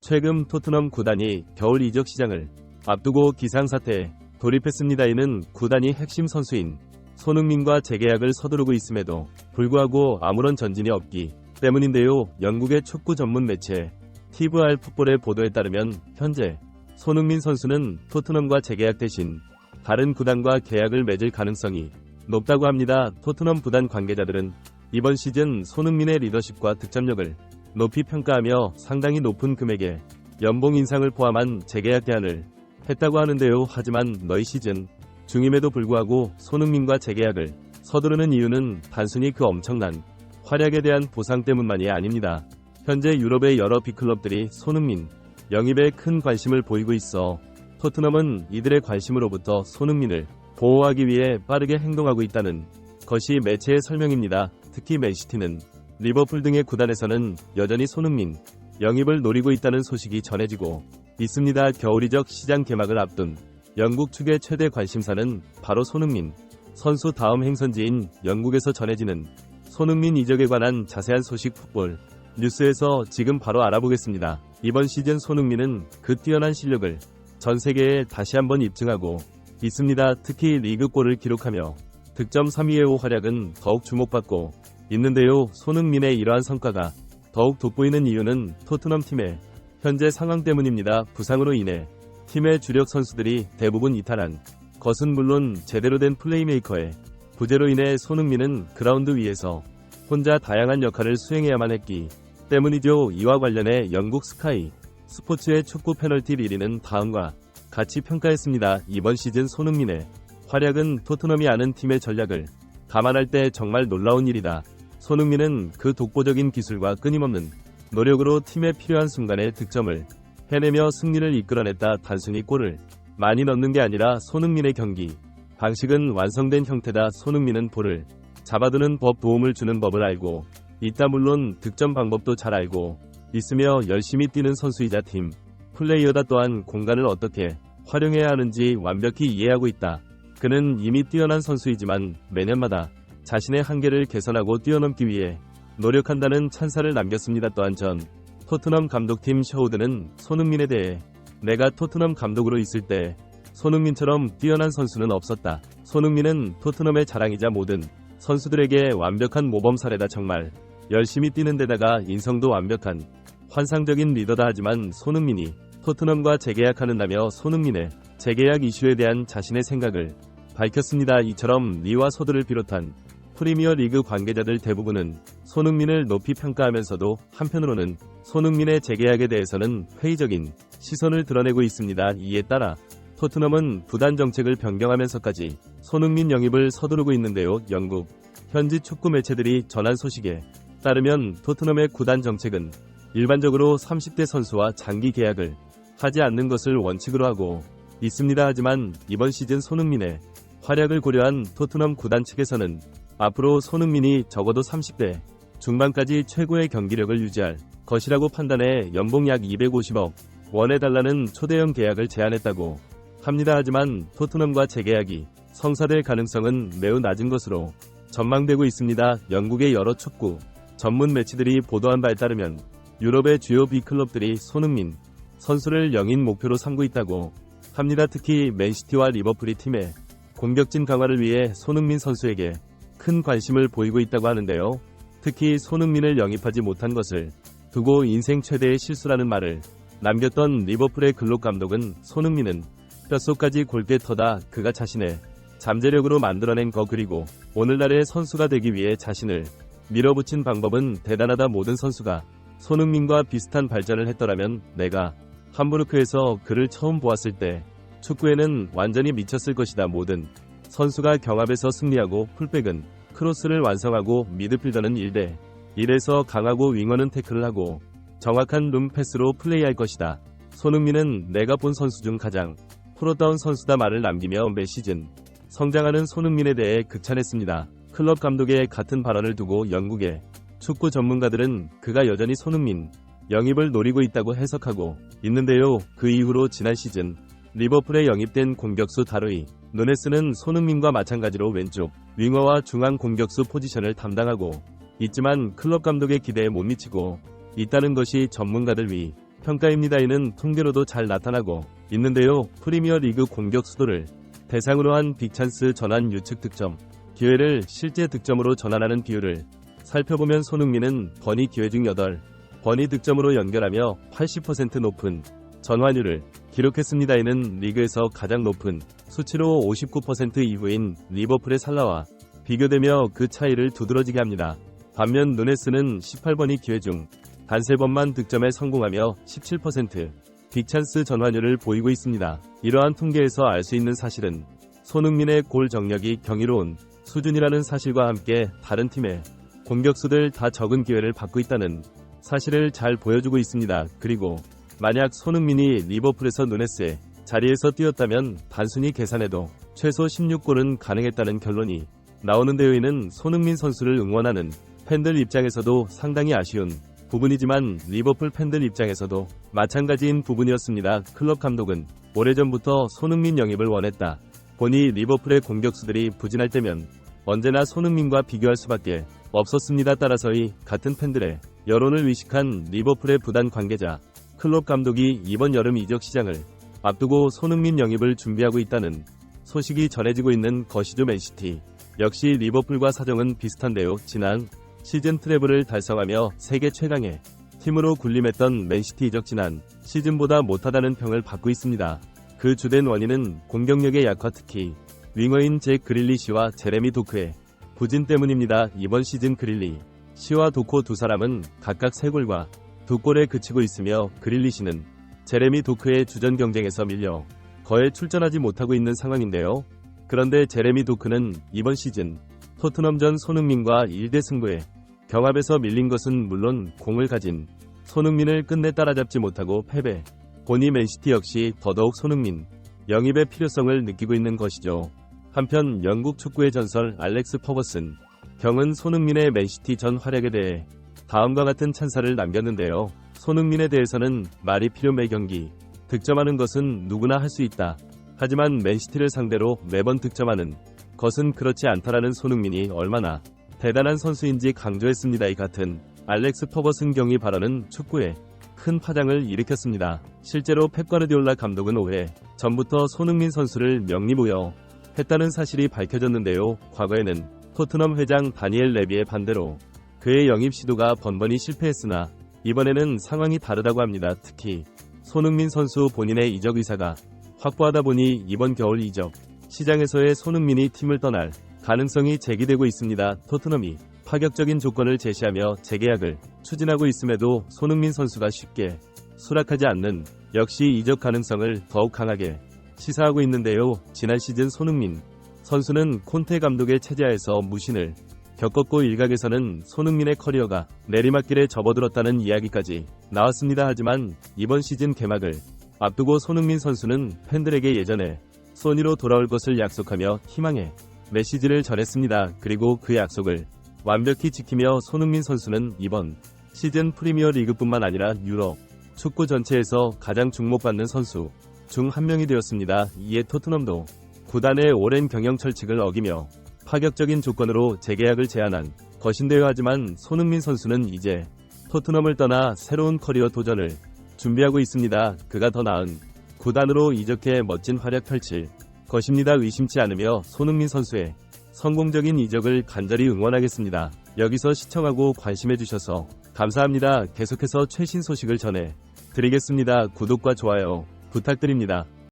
최근 토트넘 구단이 겨울 이적 시장을 앞두고 기상사태에 돌입했습니다. 이는 구단이 핵심 선수인 손흥민과 재계약을 서두르고 있음에도 불구하고 아무런 전진이 없기 때문인데요. 영국의 축구 전문 매체 TVR 풋볼의 보도에 따르면 현재 손흥민 선수는 토트넘과 재계약 대신 다른 구단과 계약을 맺을 가능성이 높다고 합니다. 토트넘 구단 관계자들은 이번 시즌 손흥민의 리더십과 득점력을 높이 평가하며 상당히 높은 금액의 연봉 인상을 포함한 재계약 제안을 했다고 하는데요. 하지만 너희 시즌 중임에도 불구하고 손흥민과 재계약을 서두르는 이유는 단순히 그 엄청난 활약에 대한 보상 때문만이 아닙니다. 현재 유럽의 여러 빅클럽들이 손흥민 영입에 큰 관심을 보이고 있어 토트넘은 이들의 관심으로부터 손흥민을 보호하기 위해 빠르게 행동하고 있다는 것이 매체의 설명입니다. 특히 맨시티는 리버풀 등의 구단에서는 여전히 손흥민 영입을 노리고 있다는 소식이 전해지고 있습니다. 겨울 이적 시장 개막을 앞둔 영국 측의 최대 관심사는 바로 손흥민 선수 다음 행선지인 영국에서 전해지는 손흥민 이적에 관한 자세한 소식 풋볼 뉴스에서 지금 바로 알아보겠습니다. 이번 시즌 손흥민은 그 뛰어난 실력을 전 세계에 다시 한번 입증하고 있습니다. 특히 리그골을 기록하며 득점 3위의 활약은 더욱 주목받고 있는데요. 손흥민의 이러한 성과가 더욱 돋보이는 이유는 토트넘 팀의 현재 상황 때문입니다. 부상으로 인해 팀의 주력 선수들이 대부분 이탈한 것은 물론 제대로 된 플레이메이커의 부재로 인해 손흥민은 그라운드 위에서 혼자 다양한 역할을 수행해야만 했기 때문이죠. 이와 관련해 영국 스카이 스포츠의 축구 페널티 리리는 다음과 같이 평가했습니다. 이번 시즌 손흥민의 활약은 토트넘이 아는 팀의 전략을 감안할 때 정말 놀라운 일이다. 손흥민은 그 독보적인 기술과 끊임없는 노력으로 팀에 필요한 순간에 득점을 해내며 승리를 이끌어냈다. 단순히 골을 많이 넣는 게 아니라 손흥민의 경기 방식은 완성된 형태다. 손흥민은 볼을 잡아두는 법, 도움을 주는 법을 알고 있다. 물론 득점 방법도 잘 알고 있으며 열심히 뛰는 선수이자 팀 플레이어다. 또한 공간을 어떻게 활용해야 하는지 완벽히 이해하고 있다. 그는 이미 뛰어난 선수이지만 매년마다 자신의 한계를 개선하고 뛰어넘기 위해 노력한다는 찬사를 남겼습니다. 또한 전 토트넘 감독팀 셔우드는 손흥민에 대해 내가 토트넘 감독으로 있을 때 손흥민처럼 뛰어난 선수는 없었다. 손흥민은 토트넘의 자랑이자 모든 선수들에게 완벽한 모범 사례다. 정말 열심히 뛰는 데다가 인성도 완벽한 환상적인 리더다. 하지만 손흥민이 토트넘과 재계약하는다며 손흥민의 재계약 이슈에 대한 자신의 생각을 밝혔습니다. 이처럼 리와 소드를 비롯한 프리미어 리그 관계자들 대부분은 손흥민을 높이 평가하면서도 한편으로는 손흥민의 재계약에 대해서는 회의적인 시선을 드러내고 있습니다. 이에 따라 토트넘은 구단 정책을 변경하면서까지 손흥민 영입을 서두르고 있는데요. 영국 현지 축구 매체들이 전한 소식에 따르면 토트넘의 구단 정책은 일반적으로 30대 선수와 장기 계약을 하지 않는 것을 원칙으로 하고 있습니다. 하지만 이번 시즌 손흥민의 활약을 고려한 토트넘 구단 측에서는 앞으로 손흥민이 적어도 30대 중반까지 최고의 경기력을 유지할 것이라고 판단해 연봉 약 250억 원에 달라는 초대형 계약을 제안했다고 합니다. 하지만 토트넘과 재계약이 성사될 가능성은 매우 낮은 것으로 전망되고 있습니다. 영국의 여러 축구 전문 매체들이 보도한 바에 따르면 유럽의 주요 빅클럽들이 손흥민 선수를 영입 목표로 삼고 있다고 합니다. 특히 맨시티와 리버풀이 팀의 공격진 강화를 위해 손흥민 선수에게 큰 관심을 보이고 있다고 하는데요. 특히 손흥민을 영입하지 못한 것을 두고 인생 최대의 실수라는 말을 남겼던 리버풀의 글록 감독은 손흥민은 뼛속까지 골대터다. 그가 자신의 잠재력으로 만들어낸 거 그리고 오늘날의 선수가 되기 위해 자신을 밀어붙인 방법은 대단하다. 모든 선수가 손흥민과 비슷한 발전을 했더라면 내가 함부르크에서 그를 처음 보았을 때 축구에는 완전히 미쳤을 것이다. 모든 선수가 경합에서 승리하고 풀백은 크로스를 완성하고 미드필더는 1대 1에서 강하고 윙어는 태클을 하고 정확한 룸 패스로 플레이할 것이다. 손흥민은 내가 본 선수 중 가장 프로다운 선수다 말을 남기며 매 시즌 성장하는 손흥민에 대해 극찬했습니다. 클럽 감독의 같은 발언을 두고 영국의 축구 전문가들은 그가 여전히 손흥민 영입을 노리고 있다고 해석하고 있는데요. 그 이후로 지난 시즌 리버풀에 영입된 공격수 다르이 누네스는 손흥민과 마찬가지로 왼쪽 윙어와 중앙 공격수 포지션을 담당하고 있지만 클럽 감독의 기대에 못 미치고 있다는 것이 전문가들 위 평가입니다. 이는 통계로도 잘 나타나고 있는데요. 프리미어 리그 공격수도를 대상으로 한 빅찬스 전환 유측 득점, 기회를 실제 득점으로 전환하는 비율을 살펴보면 손흥민은 버니 기회 중 8번이 득점으로 연결하며 80% 높은 전환율을 기록했습니다. 이는 리그에서 가장 높은 수치로 59% 이후인 리버풀의 살라와 비교되며 그 차이를 두드러지게 합니다. 반면 누네스는 18번이 기회 중 단 3번만 득점에 성공하며 17% 빅찬스 전환율을 보이고 있습니다. 이러한 통계에서 알 수 있는 사실은 손흥민의 골 정력이 경이로운 수준이라는 사실과 함께 다른 팀의 공격수들 다 적은 기회를 받고 있다는 사실을 잘 보여주고 있습니다. 그리고 만약 손흥민이 리버풀에서 누네스의 자리에서 뛰었다면 단순히 계산해도 최소 16골은 가능했다는 결론이 나오는데요. 이는 손흥민 선수를 응원하는 팬들 입장에서도 상당히 아쉬운 부분이지만 리버풀 팬들 입장에서도 마찬가지인 부분이었습니다. 클럽 감독은 오래전부터 손흥민 영입을 원했다 보니 리버풀의 공격수들이 부진할 때면 언제나 손흥민과 비교할 수밖에 없었습니다. 따라서 이 같은 팬들의 여론을 위식한 리버풀의 부단 관계자, 클럽 감독이 이번 여름 이적 시장을 앞두고 손흥민 영입을 준비하고 있다는 소식이 전해지고 있는 것이죠. 맨시티 역시 리버풀과 사정은 비슷한데요. 지난 시즌 트래블을 달성하며 세계 최강의 팀으로 군림했던 맨시티 이적 지난 시즌보다 못하다는 평을 받고 있습니다. 그 주된 원인은 공격력의 약화, 특히 윙어인 잭 그릴리시와 제레미 도크의 부진 때문입니다. 이번 시즌 그릴리시와 도코 두 사람은 각각 3골과 2골에 그치고 있으며 그릴리시는 제레미 도크의 주전 경쟁에서 밀려 거의 출전하지 못하고 있는 상황인데요. 그런데 제레미 도크는 이번 시즌 토트넘전 손흥민과 1대 승부에 경합에서 밀린 것은 물론 공을 가진 손흥민을 끝내 따라잡지 못하고 패배. 보니 맨시티 역시 더더욱 손흥민 영입의 필요성을 느끼고 있는 것이죠. 한편 영국 축구의 전설 알렉스 퍼거슨 경은 손흥민의 맨시티 전 활약에 대해 다음과 같은 찬사를 남겼는데요. 손흥민에 대해서는 말이 필요. 매 경기 득점하는 것은 누구나 할 수 있다. 하지만 맨시티를 상대로 매번 득점하는 것은 그렇지 않다라는 손흥민이 얼마나 대단한 선수인지 강조했습니다. 이 같은 알렉스 퍼거슨 경위 발언은 축구에 큰 파장을 일으켰습니다. 실제로 펩 가르디올라 감독은 5회 전부터 손흥민 선수를 명리부여했다는 사실이 밝혀졌는데요. 과거에는 토트넘 회장 다니엘 레비의 반대로 그의 영입 시도가 번번이 실패했으나 이번에는 상황이 다르다고 합니다. 특히 손흥민 선수 본인의 이적 의사가 확고하다 보니 이번 겨울 이적 시장에서의 손흥민이 팀을 떠날 가능성이 제기되고 있습니다. 토트넘이 파격적인 조건을 제시하며 재계약을 추진하고 있음에도 손흥민 선수가 쉽게 수락하지 않는 역시 이적 가능성을 더욱 강하게 시사하고 있는데요. 지난 시즌 손흥민 선수는 콘테 감독의 체제하에서 무신을 겪었고 일각에서는 손흥민의 커리어가 내리막길에 접어들었다는 이야기까지 나왔습니다. 하지만 이번 시즌 개막을 앞두고 손흥민 선수는 팬들에게 예전에 소니로 돌아올 것을 약속하며 희망의 메시지를 전했습니다. 그리고 그 약속을 완벽히 지키며 손흥민 선수는 이번 시즌 프리미어 리그뿐만 아니라 유럽 축구 전체에서 가장 주목받는 선수 중 한 명이 되었습니다. 이에 토트넘도 구단의 오랜 경영 철칙을 어기며 파격적인 조건으로 재계약을 제안한 것인데요. 하지만 손흥민 선수는 이제 토트넘을 떠나 새로운 커리어 도전을 준비하고 있습니다. 그가 더 나은 구단으로 이적해 멋진 활약 펼칠 것입니다. 의심치 않으며 손흥민 선수의 성공적인 이적을 간절히 응원하겠습니다. 여기서 시청하고 관심해주셔서 감사합니다. 계속해서 최신 소식을 전해 드리겠습니다. 구독과 좋아요 부탁드립니다.